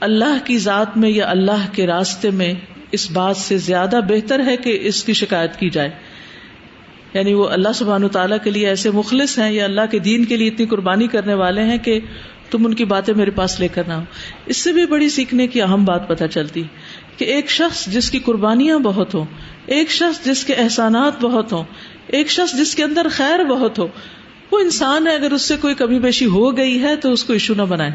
اللہ کی ذات میں یا اللہ کے راستے میں اس بات سے زیادہ بہتر ہے کہ اس کی شکایت کی جائے. یعنی وہ اللہ سبحانہ وتعالیٰ کے لیے ایسے مخلص ہیں یا اللہ کے دین کے لیے اتنی قربانی کرنے والے ہیں کہ تم ان کی باتیں میرے پاس لے کر نہ ہو. اس سے بھی بڑی سیکھنے کی اہم بات پتہ چلتی کہ ایک شخص جس کی قربانیاں بہت ہوں, ایک شخص جس کے احسانات بہت ہوں, ایک شخص جس کے اندر خیر بہت ہو, وہ انسان ہے, اگر اس سے کوئی کمی بیشی ہو گئی ہے تو اس کو ایشو نہ بنائے,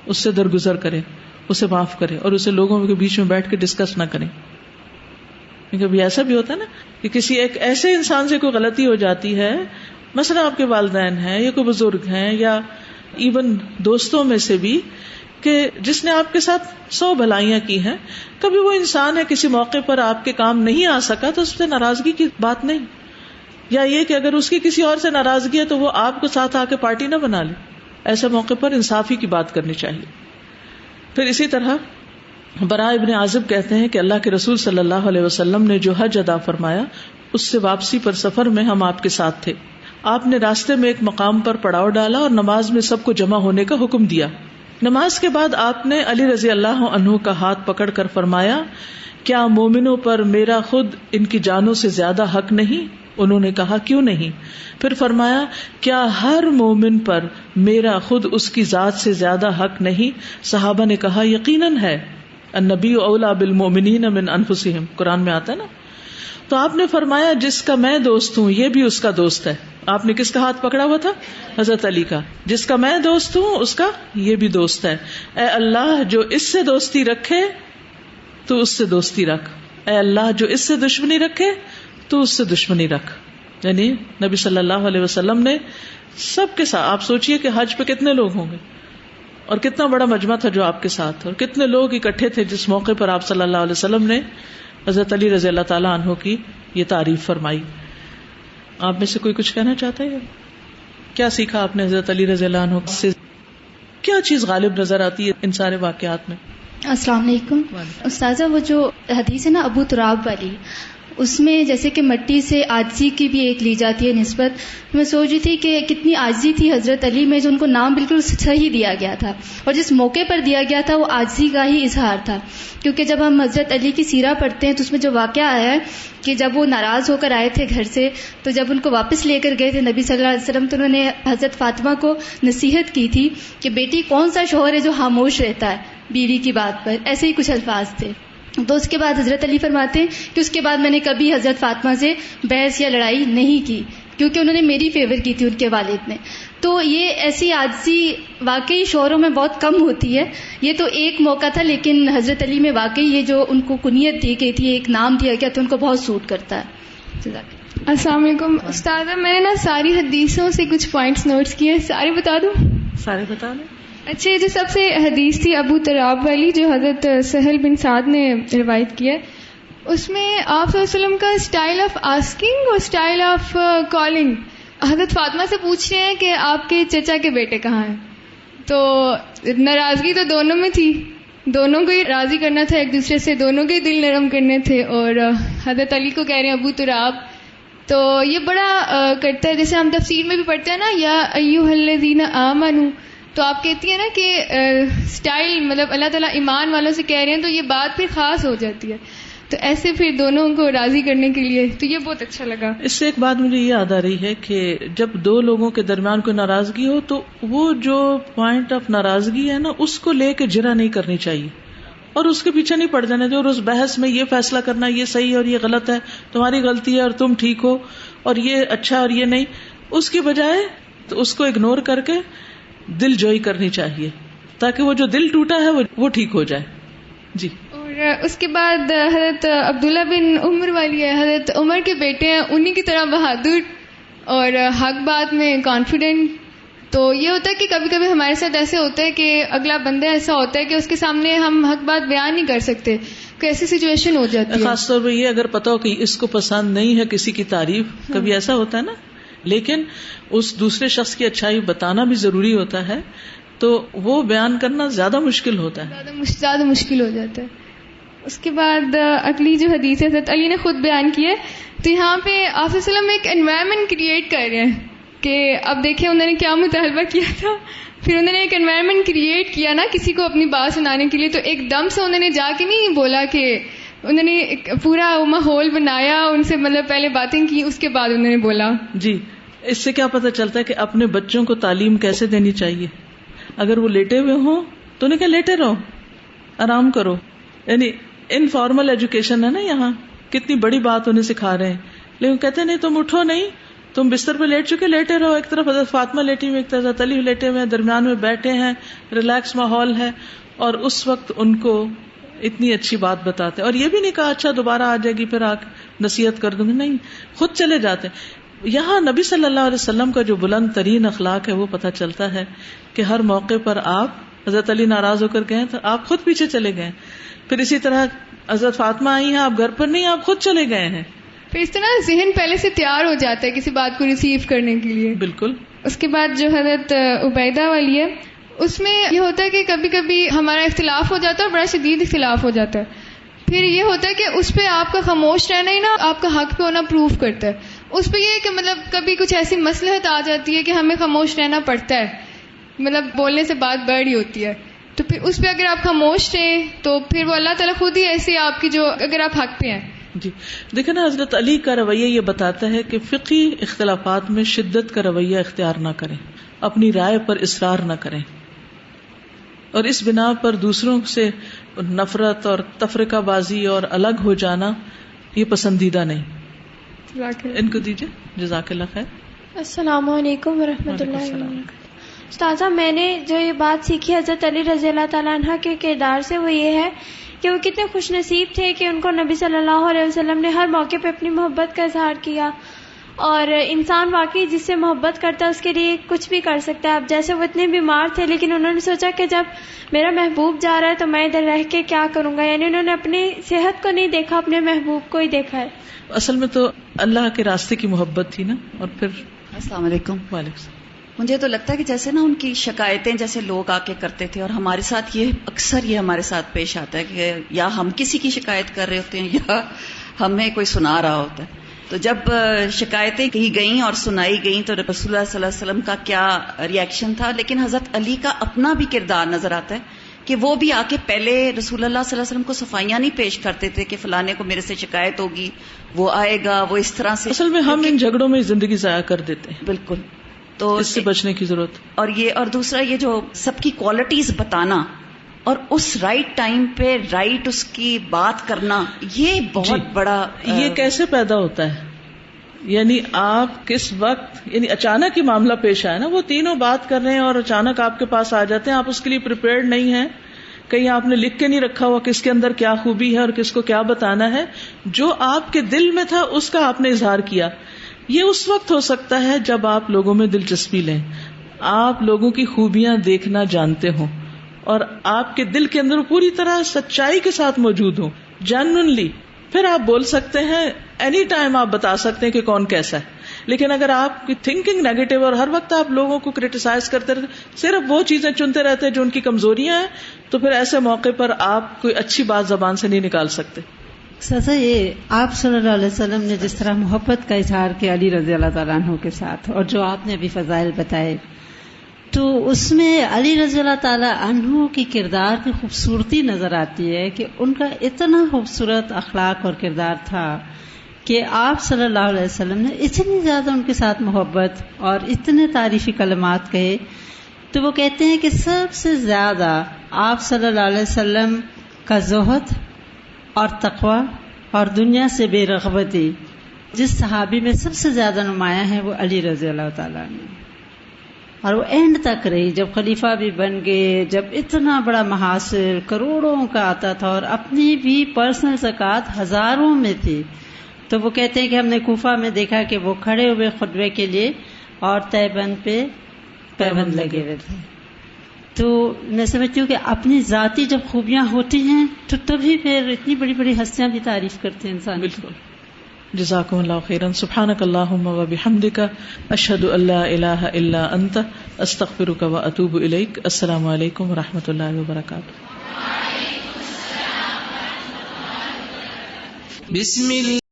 اس سے درگزر کرے, اسے معاف کرے, اور اسے لوگوں کے بیچ میں بیٹھ کے ڈسکس نہ کریں. کبھی ایسا بھی ہوتا ہے نا کہ کسی ایک ایسے انسان سے کوئی غلطی ہو جاتی ہے, مثلا آپ کے والدین ہیں یا کوئی بزرگ ہیں یا ایون دوستوں میں سے بھی, کہ جس نے آپ کے ساتھ 100 بھلائیاں کی ہیں, کبھی وہ انسان ہے کسی موقع پر آپ کے کام نہیں آ سکا تو اس سے ناراضگی کی بات نہیں, یا یہ کہ اگر اس کی کسی اور سے ناراضگی ہے تو وہ آپ کو ساتھ آ کے پارٹی نہ بنا لے. ایسے موقع پر انصافی کی بات کرنی چاہیے. پھر اسی طرح براء ابن عازب کہتے ہیں کہ اللہ کے رسول صلی اللہ علیہ وسلم نے جو حج ادا فرمایا اس سے واپسی پر سفر میں ہم آپ کے ساتھ تھے. آپ نے راستے میں ایک مقام پر پڑاؤ ڈالا اور نماز میں سب کو جمع ہونے کا حکم دیا. نماز کے بعد آپ نے علی رضی اللہ عنہ کا ہاتھ پکڑ کر فرمایا کیا مومنوں پر میرا خود ان کی جانوں سے زیادہ حق نہیں؟ انہوں نے کہا کیوں نہیں؟ پھر فرمایا کیا ہر مومن پر میرا خود اس کی ذات سے زیادہ حق نہیں؟ صحابہ نے کہا یقیناً ہے, النبی اولی بالمؤمنین من انفسہم, قرآن میں آتا ہے نا. تو آپ نے فرمایا جس کا میں دوست ہوں یہ بھی اس کا دوست ہے. آپ نے کس کا ہاتھ پکڑا ہوا تھا؟ حضرت علی کا. جس کا میں دوست ہوں اس کا یہ بھی دوست ہے. اے اللہ جو اس سے دوستی رکھے تو اس سے دوستی رکھ, اے اللہ جو اس سے دشمنی رکھے تو اس سے دشمنی رکھ. یعنی نبی صلی اللہ علیہ وسلم نے سب کے ساتھ, آپ سوچئے کہ حج پہ کتنے لوگ ہوں گے اور کتنا بڑا مجمع تھا جو آپ کے ساتھ, اور کتنے لوگ اکٹھے تھے جس موقع پر آپ صلی اللہ علیہ وسلم نے حضرت علی رضی اللہ تعالیٰ عنہ کی یہ تعریف فرمائی. آپ میں سے کوئی کچھ کہنا چاہتا ہے؟ کیا سیکھا آپ نے حضرت علی رضی اللہ عنہ سے؟ کیا چیز غالب نظر آتی ہے ان سارے واقعات میں؟ السلام علیکم استاذہ. وہ جو حدیث ہے نا ابو تراب والی، اس میں جیسے کہ مٹی سے عاجزی کی بھی ایک لی جاتی ہے نسبت. میں سوچ رہی تھی کہ کتنی عاجزی تھی حضرت علی میں، جو ان کو نام بالکل صحیح دیا گیا تھا، اور جس موقع پر دیا گیا تھا وہ عاجزی کا ہی اظہار تھا. کیونکہ جب ہم حضرت علی کی سیرہ پڑھتے ہیں تو اس میں جو واقعہ آیا ہے کہ جب وہ ناراض ہو کر آئے تھے گھر سے، تو جب ان کو واپس لے کر گئے تھے نبی صلی اللہ علیہ وسلم، تو انہوں نے حضرت فاطمہ کو نصیحت کی تھی کہ بیٹی کون سا شوہر ہے جو خاموش رہتا ہے بیوی کی بات پر، ایسے ہی کچھ الفاظ تھے. تو اس کے بعد حضرت علی فرماتے ہیں کہ اس کے بعد میں نے کبھی حضرت فاطمہ سے بحث یا لڑائی نہیں کی، کیونکہ انہوں نے میری فیور کی تھی ان کے والد نے. تو یہ ایسی عاجزی واقعی شوہروں میں بہت کم ہوتی ہے. یہ تو ایک موقع تھا، لیکن حضرت علی میں واقعی یہ جو ان کو کنیت دی گئی تھی، ایک نام دیا گیا تو ان کو بہت سوٹ کرتا ہے. السلام علیکم استاذہ. میں نے نا ساری حدیثوں سے کچھ پوائنٹس نوٹس کیے، سارے بتا دوں؟ سارے بتا دیں. اچھا، جو سب سے حدیث تھی ابو تراب والی جو حضرت سہل بن سعد نے روایت کی ہے، اس میں آپ صلی اللہ علیہ وسلم کا اسٹائل آف آسکنگ اور اسٹائل آف کالنگ، حضرت فاطمہ سے پوچھ رہے ہیں کہ آپ کے چچا کے بیٹے کہاں ہیں. تو ناراضگی تو دونوں میں تھی، دونوں کو ہی راضی کرنا تھا ایک دوسرے سے، دونوں کے دل نرم کرنے تھے. اور حضرت علی کو کہہ رہے ہیں ابو تراب. تو یہ بڑا کرتا ہے، جیسے ہم تفسیر میں بھی پڑھتے ہیں نا یا ایھا الذین آمنوا، تو آپ کہتی ہیں نا کہ اسٹائل مطلب اللہ تعالیٰ ایمان والوں سے کہہ رہے ہیں، تو یہ بات پھر خاص ہو جاتی ہے. تو ایسے پھر دونوں کو راضی کرنے کے لیے، تو یہ بہت اچھا لگا. اس سے ایک بات مجھے یہ یاد آ رہی ہے کہ جب دو لوگوں کے درمیان کوئی ناراضگی ہو تو وہ جو پوائنٹ آف ناراضگی ہے نا، اس کو لے کے جرا نہیں کرنی چاہیے اور اس کے پیچھے نہیں پڑ جانا چاہیے، اور اس بحث میں یہ فیصلہ کرنا یہ صحیح اور یہ غلط ہے، تمہاری غلطی ہے اور تم ٹھیک ہو، اور یہ اچھا اور یہ نہیں. اس کی بجائے تو اس کو اگنور کر کے دل جوئی کرنی چاہیے تاکہ وہ جو دل ٹوٹا ہے وہ ٹھیک ہو جائے. جی. اور اس کے بعد حضرت عبداللہ بن عمر والی ہے، حضرت عمر کے بیٹے ہیں، انہی کی طرح بہادر اور حق بات میں کانفیڈنٹ. تو یہ ہوتا ہے کہ کبھی کبھی ہمارے ساتھ ایسے ہوتا ہے کہ اگلا بندہ ایسا ہوتا ہے کہ اس کے سامنے ہم حق بات بیان نہیں کر سکتے، کوئی ایسی سچویشن ہو جاتی ہے. خاص طور پہ یہ اگر پتا ہو کہ اس کو پسند نہیں ہے کسی کی تعریف، کبھی ایسا ہوتا ہے نا، لیکن اس دوسرے شخص کی اچھائی بتانا بھی ضروری ہوتا ہے، تو وہ بیان کرنا زیادہ مشکل ہوتا ہے، زیادہ مشکل ہو جاتا ہے. اس کے بعد اگلی جو حدیث ہے حضرت علی نے خود بیان کی ہے. تو یہاں پہ آپ صلی اللہ علیہ وسلم ایک انوائرمنٹ کریٹ کر رہے ہیں کہ اب دیکھیں انہوں نے کیا مطالبہ کیا تھا، پھر انہوں نے ایک انوائرمنٹ کریٹ کیا نا کسی کو اپنی بات سنانے کے لیے. تو ایک دم سے انہوں نے جا کے نہیں بولا، کہ انہوں نے ایک پورا ماحول بنایا، ان سے مطلب پہلے باتیں کی، اس کے بعد انہوں نے بولا. جی. اس سے کیا پتہ چلتا ہے کہ اپنے بچوں کو تعلیم کیسے دینی چاہیے. اگر وہ لیٹے ہوئے ہوں تو انہیں کہ لیٹے رہو، آرام کرو. یعنی انفارمل ایجوکیشن ہے نا، یہاں کتنی بڑی بات انہیں سکھا رہے ہیں، لیکن کہتے نہیں تم اٹھو نہیں، تم بستر پہ لیٹ چکے، لیٹے رہو. ایک طرف حضرت فاطمہ لیٹی ہوئی، ایک طرف حضرت علی لیٹے ہوئے ہیں، درمیان میں بیٹھے ہیں، ریلیکس ماحول ہے، اور اس وقت ان کو اتنی اچھی بات بتاتے. اور یہ بھی نہیں کہا اچھا دوبارہ آ جائے گی پھر آ نصیحت کر دوں گی، نہیں، خود چلے جاتے. یہاں نبی صلی اللہ علیہ وسلم کا جو بلند ترین اخلاق ہے وہ پتہ چلتا ہے کہ ہر موقع پر آپ، حضرت علی ناراض ہو کر گئے تو آپ خود پیچھے چلے گئے. پھر اسی طرح حضرت فاطمہ آئی ہیں، آپ گھر پر نہیں، آپ خود چلے گئے ہیں. پھر اس طرح ذہن پہلے سے تیار ہو جاتا ہے کسی بات کو ریسیو کرنے کے لیے. بالکل. اس کے بعد جو حضرت عبیدہ والی ہے، اس میں یہ ہوتا ہے کہ کبھی کبھی ہمارا اختلاف ہو جاتا ہے اور بڑا شدید اختلاف ہو جاتا ہے. پھر یہ ہوتا ہے کہ اس پہ آپ کا خاموش رہنا ہی نا آپ کا حق پہ ہونا پروف کرتا ہے. اس پہ یہ کہ مطلب کبھی کچھ ایسی مصلحت آ جاتی ہے کہ ہمیں خاموش رہنا پڑتا ہے، مطلب بولنے سے بات بڑھ رہی ہوتی ہے، تو پھر اس پہ اگر آپ خاموش رہیں تو پھر وہ اللہ تعالیٰ خود ہی ایسی آپ کی جو اگر آپ حق پہ ہیں. جی دیکھیں نا، حضرت علی کا رویہ یہ بتاتا ہے کہ فقہی اختلافات میں شدت کا رویہ اختیار نہ کریں، اپنی رائے پر اصرار نہ کریں، اور اس بنا پر دوسروں سے نفرت اور تفرقہ بازی اور الگ ہو جانا یہ پسندیدہ نہیں. ان کو دیجیے. جزاک اللہ خیر. السلام علیکم ورحمۃ اللہ وبرکاتہ. استاذہ، میں نے جو یہ بات سیکھی حضرت علی رضی اللہ تعالیٰ عنہ کے کردار سے وہ یہ ہے کہ وہ کتنے خوش نصیب تھے کہ ان کو نبی صلی اللہ علیہ وسلم نے ہر موقع پہ اپنی محبت کا اظہار کیا. اور انسان واقعی جس سے محبت کرتا ہے اس کے لیے کچھ بھی کر سکتا ہے. اب جیسے وہ اتنے بیمار تھے لیکن انہوں نے سوچا کہ جب میرا محبوب جا رہا ہے تو میں ادھر رہ کے کیا کروں گا، یعنی انہوں نے اپنی صحت کو نہیں دیکھا، اپنے محبوب کو ہی دیکھا ہے. اصل میں تو اللہ کے راستے کی محبت تھی نا. اور پھر السلام علیکم. وعلیکم السلام. مجھے تو لگتا ہے کہ جیسے نا ان کی شکایتیں جیسے لوگ آ کے کرتے تھے، اور ہمارے ساتھ یہ اکثر یہ ہمارے ساتھ پیش آتا ہے کہ یا ہم کسی کی شکایت کر رہے ہوتے ہیں یا ہمیں کوئی سنا رہا ہوتا ہے. تو جب شکایتیں کی گئیں اور سنائی گئیں تو رسول اللہ صلی اللہ علیہ وسلم کا کیا ریئیکشن تھا. لیکن حضرت علی کا اپنا بھی کردار نظر آتا ہے کہ وہ بھی آ کے پہلے رسول اللہ صلی اللہ علیہ وسلم کو صفائیاں نہیں پیش کرتے تھے کہ فلانے کو میرے سے شکایت ہوگی، وہ آئے گا، وہ اس طرح سے. اصل میں ہم ان جھگڑوں میں زندگی ضائع کر دیتے ہیں. بالکل. تو اس سے بچنے کی ضرورت. اور دوسرا یہ جو سب کی کوالٹیز بتانا اور اس رائٹ ٹائم پہ رائٹ اس کی بات کرنا، یہ بہت بڑا. یہ کیسے پیدا ہوتا ہے؟ یعنی آپ کس وقت، یعنی اچانک ہی معاملہ پیش آیا نا، وہ تینوں بات کر رہے ہیں اور اچانک آپ کے پاس آ جاتے ہیں، آپ اس کے لیے پریپیئرڈ نہیں ہیں، کہیں آپ نے لکھ کے نہیں رکھا ہوا کس کے اندر کیا خوبی ہے اور کس کو کیا بتانا ہے. جو آپ کے دل میں تھا اس کا آپ نے اظہار کیا. یہ اس وقت ہو سکتا ہے جب آپ لوگوں میں دلچسپی لیں، آپ لوگوں کی خوبیاں دیکھنا جانتے ہوں اور آپ کے دل کے اندر پوری طرح سچائی کے ساتھ موجود ہوں، جینوئنلی. پھر آپ بول سکتے ہیں، اینی ٹائم آپ بتا سکتے ہیں کہ کون کیسا ہے. لیکن اگر آپ کی تھنکنگ نیگیٹو اور ہر وقت آپ لوگوں کو کرٹیسائز کرتے رہتے، صرف وہ چیزیں چنتے رہتے ہیں جو ان کی کمزوریاں ہیں، تو پھر ایسے موقع پر آپ کوئی اچھی بات زبان سے نہیں نکال سکتے. سزا یہ آپ صلی اللہ علیہ وسلم نے جس طرح محبت کا اظہار کیا علی رضی اللہ تعالیٰ عنہ کے ساتھ، اور جو آپ نے ابھی فضائل بتائے، تو اس میں علی رضی اللہ تعالیٰ عنہ کی کردار کی خوبصورتی نظر آتی ہے کہ ان کا اتنا خوبصورت اخلاق اور کردار تھا کہ آپ صلی اللہ علیہ وسلم نے اتنی زیادہ ان کے ساتھ محبت اور اتنے تعریفی کلمات کہے. تو وہ کہتے ہیں کہ سب سے زیادہ آپ صلی اللہ علیہ وسلم کا زہد اور تقوی اور دنیا سے بے رغبتی جس صحابی میں سب سے زیادہ نمایاں ہے وہ علی رضی اللہ تعالیٰ عنہ. اور وہ اینڈ تک رہی، جب خلیفہ بھی بن گئے، جب اتنا بڑا محاصر کروڑوں کا آتا تھا اور اپنی بھی پرسنل زکوٰۃ ہزاروں میں تھی. تو وہ کہتے ہیں کہ ہم نے کوفہ میں دیکھا کہ وہ کھڑے ہوئے خطبے کے لیے اور تہبند پہ پیبند لگے ہوئے تھے. تو میں سمجھتی ہوں کہ اپنی ذاتی جب خوبیاں ہوتی ہیں تو تبھی پھر اتنی بڑی بڑی ہستیاں بھی تعریف کرتے ہیں انسان. بالکل. جزاکم اللہ خیرا. سبحانک اللہم و بحمدک، اشہد ان لا الہ الا انت، استغفرک و اتوب الیک. السلام علیکم و رحمۃ اللہ وبرکاتہ. بسم اللہ